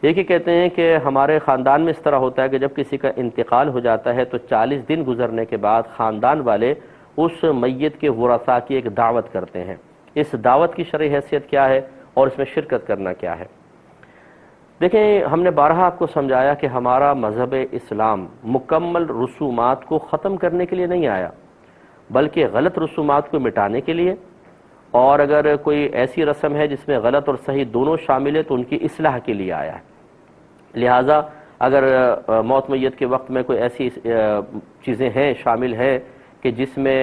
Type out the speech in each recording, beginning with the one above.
ایک ہی کہتے ہیں کہ ہمارے خاندان میں اس طرح ہوتا ہے کہ جب کسی کا انتقال ہو جاتا ہے تو 40 دن گزرنے کے بعد خاندان والے اس میت کے ورثاء کی ایک دعوت کرتے ہیں۔ اس دعوت کی شرعی حیثیت کیا ہے اور اس میں شرکت کرنا کیا ہے؟ دیکھیں، ہم نے بارہا آپ کو سمجھایا کہ ہمارا مذہب اسلام مکمل رسومات کو ختم کرنے کے لیے نہیں آیا، بلکہ غلط رسومات کو مٹانے کے لیے، اور اگر کوئی ایسی رسم ہے جس میں غلط اور صحیح دونوں شامل ہے تو ان کی اصلاح کے لیے آیا ہے۔ لہٰذا اگر موت میت کے وقت میں کوئی ایسی چیزیں ہیں، شامل ہیں کہ جس میں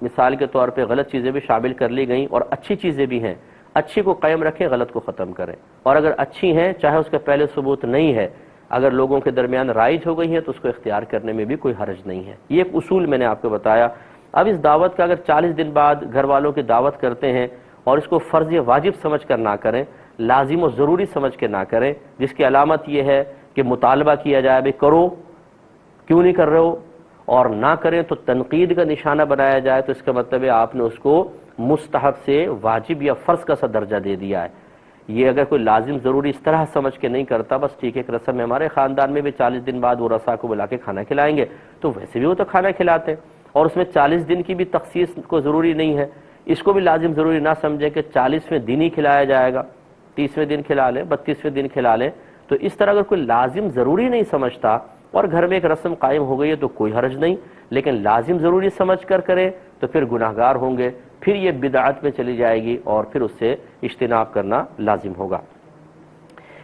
مثال کے طور پہ غلط چیزیں بھی شامل کر لی گئیں اور اچھی چیزیں بھی ہیں، اچھی کو قائم رکھیں، غلط کو ختم کریں، اور اگر اچھی ہیں چاہے اس کا پہلے ثبوت نہیں ہے، اگر لوگوں کے درمیان رائج ہو گئی ہے تو اس کو اختیار کرنے میں بھی کوئی حرج نہیں ہے۔ یہ ایک اصول میں نے آپ کو بتایا۔ اب اس دعوت کا اگر 40 دن بعد گھر والوں کی دعوت کرتے ہیں اور اس کو فرض واجب سمجھ کر نہ کریں، لازم و ضروری سمجھ کے نہ کریں، جس کی علامت یہ ہے کہ مطالبہ کیا جائے بھئی کرو، کیوں نہیں کر رہے ہو، اور نہ کریں تو تنقید کا نشانہ بنایا جائے، تو اس کا مطلب ہے آپ نے اس کو مستحب سے واجب یا فرض کا سا درجہ دے دیا ہے۔ یہ اگر کوئی لازم ضروری اس طرح سمجھ کے نہیں کرتا، بس ٹھیک ہے ایک رسم ہے، ہمارے خاندان میں بھی 40 دن بعد ورثاء کو بلا کے کھانا کھلائیں گے، تو ویسے بھی وہ تو کھانا کھلاتے ہیں، اور اس میں 40 دن کی بھی تخصیص کو ضروری نہیں ہے، اس کو بھی لازم ضروری نہ سمجھیں کہ 40ویں دن ہی کھلایا جائے گا، 30ویں دن کھلا لیں، 32ویں دن کھلا لیں۔ تو اس طرح اگر کوئی لازم ضروری نہیں سمجھتا اور گھر میں ایک رسم قائم ہو گئی ہے تو کوئی حرج نہیں، لیکن لازم ضروری سمجھ کر کرے تو پھر گناہگار ہوں گے، پھر یہ بدعت میں چلی جائے گی اور پھر اس سے اجتناب کرنا لازم ہوگا۔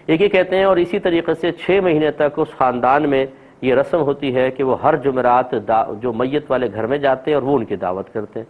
ایک ہی کہتے ہیں، اور اسی طریقے سے 6 مہینے تک اس خاندان میں یہ رسم ہوتی ہے کہ وہ ہر جمعرات جو میت والے گھر میں جاتے ہیں اور وہ ان کی دعوت کرتے ہیں۔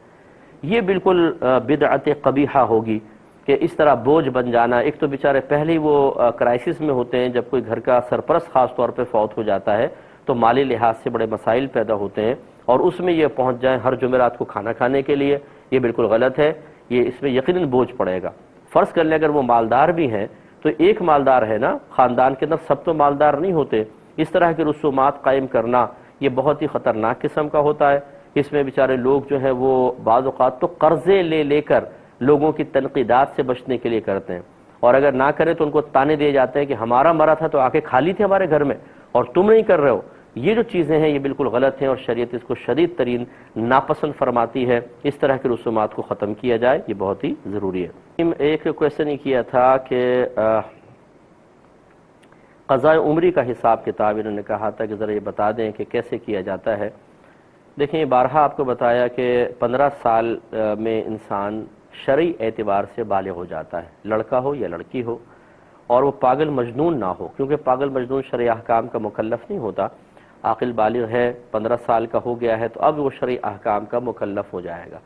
یہ بالکل بدعت قبیحہ ہوگی کہ اس طرح بوجھ بن جانا۔ ایک تو بیچارے پہلے ہی وہ کرائسس میں ہوتے ہیں، جب کوئی گھر کا سرپرست خاص طور پہ فوت ہو جاتا ہے تو مالی لحاظ سے بڑے مسائل پیدا ہوتے ہیں، اور اس میں یہ پہنچ جائیں ہر جمعرات کو کھانا کھانے کے لیے، یہ بالکل غلط ہے۔ یہ اس میں یقیناً بوجھ پڑے گا۔ فرض کر لیں اگر وہ مالدار بھی ہیں تو ایک مالدار ہے نا، خاندان کے اندر سب تو مالدار نہیں ہوتے، اس طرح کے رسومات قائم کرنا یہ بہت ہی خطرناک قسم کا ہوتا ہے۔ اس میں بیچارے لوگ جو ہیں وہ بعض اوقات تو قرضے لے کر لوگوں کی تنقیدات سے بچنے کے لیے کرتے ہیں، اور اگر نہ کریں تو ان کو تانے دیے جاتے ہیں کہ ہمارا مرا تھا تو آ کے کھا لی تھی ہمارے گھر میں اور تم نہیں کر رہے ہو۔ یہ جو چیزیں ہیں یہ بالکل غلط ہیں اور شریعت اس کو شدید ترین ناپسند فرماتی ہے۔ اس طرح کے رسومات کو ختم کیا جائے، یہ بہت ہی ضروری ہے۔ ایک کویسچن یہ کیا تھا کہ قضاء عمری کا حساب کتاب انہوں نے کہا تھا کہ ذرا یہ بتا دیں کہ کیسے کیا جاتا ہے۔ دیکھیں، بارہا آپ کو بتایا کہ 15 سال میں انسان شرعی اعتبار سے بالغ ہو جاتا ہے، لڑکا ہو یا لڑکی ہو، اور وہ پاگل مجنون نہ ہو، کیونکہ پاگل مجنون شرعی احکام کا مکلف نہیں ہوتا۔ عاقل بالغ ہے، 15 سال کا ہو گیا ہے تو اب وہ شرعی احکام کا مکلف ہو جائے گا۔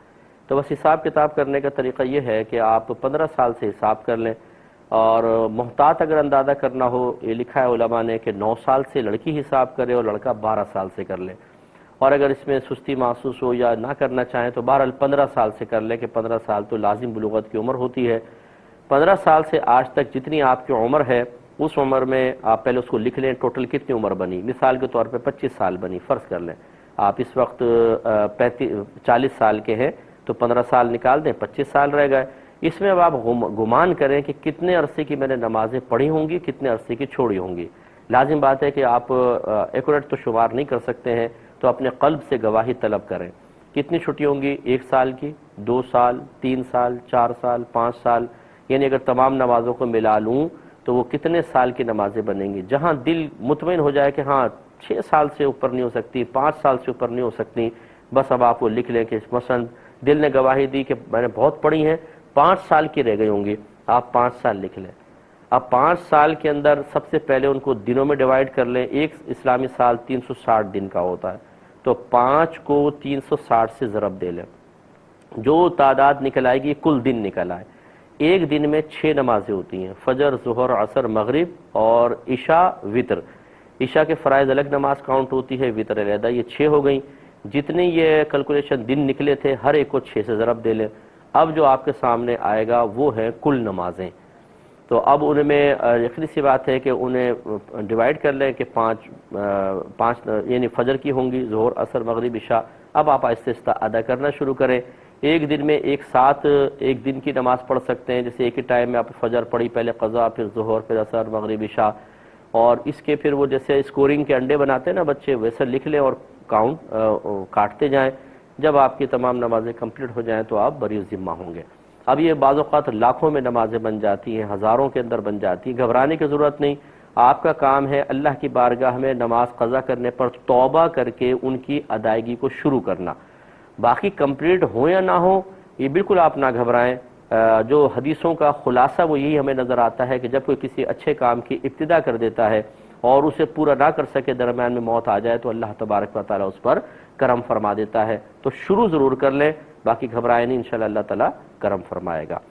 تو بس حساب کتاب کرنے کا طریقہ یہ ہے کہ آپ 15 سال سے حساب کر لیں، اور محتاط اگر اندازہ کرنا ہو، یہ لکھا ہے علماء نے کہ 9 سال سے لڑکی حساب کرے اور لڑکا 12 سال سے کر لے، اور اگر اس میں سستی محسوس ہو یا نہ کرنا چاہیں تو بہرحال 15 سال سے کر لیں کہ 15 سال تو لازم بلوغت کی عمر ہوتی ہے۔ 15 سال سے آج تک جتنی آپ کی عمر ہے اس عمر میں آپ پہلے اس کو لکھ لیں ٹوٹل کتنی عمر بنی۔ مثال کے طور پہ 25 سال بنی، فرض کر لیں آپ اس وقت 40 سال کے ہیں تو 15 سال نکال دیں، 25 سال رہ گئے۔ اس میں اب آپ گمان کریں کہ کتنے عرصے کی میں نے نمازیں پڑھی ہوں گی، کتنے عرصے کی چھوڑی ہوں گی۔ لازم بات ہے کہ آپ ایکوریٹ تو شمار نہیں کر سکتے ہیں، تو اپنے قلب سے گواہی طلب کریں۔ کتنی چھٹی ہوں گی؟ 1 سال کی، 2 سال، 3 سال، 4 سال، 5 سال، یعنی اگر تمام نمازوں کو ملا لوں تو وہ کتنے سال کی نمازیں بنیں گی؟ جہاں دل مطمئن ہو جائے کہ ہاں 6 سال سے اوپر نہیں ہو سکتی، 5 سال سے اوپر نہیں ہو سکتی، بس اب آپ وہ لکھ لیں کہ مثلا دل نے گواہی دی کہ میں نے بہت پڑھی ہیں، 5 سال کی رہ گئی ہوں گی، آپ 5 سال لکھ لیں۔ اب 5 سال کے اندر سب سے پہلے ان کو دنوں میں ڈیوائیڈ کر لیں۔ ایک اسلامی سال 360 دن کا ہوتا ہے، تو 5 کو 360 سے ضرب دے لیں، جو تعداد نکل آئے گی کل دن نکل آئے۔ ایک دن میں 6 نمازیں ہوتی ہیں، فجر، ظہر، عصر، مغرب اور عشاء، وتر۔ عشاء کے فرائض الگ نماز کاؤنٹ ہوتی ہے، وتر علیحدہ، یہ 6 ہو گئیں۔ جتنے یہ کیلکولیشن دن نکلے تھے ہر ایک کو 6 سے ضرب دے لیں۔ اب جو آپ کے سامنے آئے گا وہ ہے کل نمازیں۔ تو اب ان میں یقینی سی بات ہے کہ انہیں ڈیوائیڈ کر لیں کہ 5 یعنی فجر کی ہوں گی، ظہر، عصر، مغرب، عشاء۔ اب آپ آہستہ آہستہ ادا کرنا شروع کریں ایک دن میں ایک ساتھ ایک دن کی نماز پڑھ سکتے ہیں، جیسے ایک ہی ٹائم میں آپ فجر پڑھی، پہلے قضا، پھر ظہر، پھر عصر، مغرب، عشاء، اور اس کے پھر وہ جیسے اسکورنگ کے انڈے بناتے ہیں نا بچے، ویسے لکھ لیں اور کاٹتے جائیں. جب آپ کی تمام نمازیں کمپلیٹ ہو جائیں تو آپ بری ذمہ ہوں گے. اب یہ بعض اوقات لاکھوں میں نمازیں بن جاتی ہیں، ہزاروں کے اندر بن جاتی ہیں، گھبرانے کی ضرورت نہیں. آپ کا کام ہے اللہ کی بارگاہ میں نماز قضا کرنے پر توبہ کر کے ان کی ادائیگی کو شروع کرنا. باقی کمپلیٹ ہو یا نہ ہو یہ بالکل آپ نہ گھبرائیں. جو حدیثوں کا خلاصہ وہ یہی ہمیں نظر آتا ہے کہ جب کوئی کسی اچھے کام کی ابتدا کر دیتا ہے اور اسے پورا نہ کر سکے، درمیان میں موت آ جائے، تو اللہ تبارک و تعالیٰ اس پر کرم فرما دیتا ہے. تو شروع ضرور کر لیں، باقی گھبرائیں نہیں، انشاءاللہ اللہ تعالیٰ کرم فرمائے گا.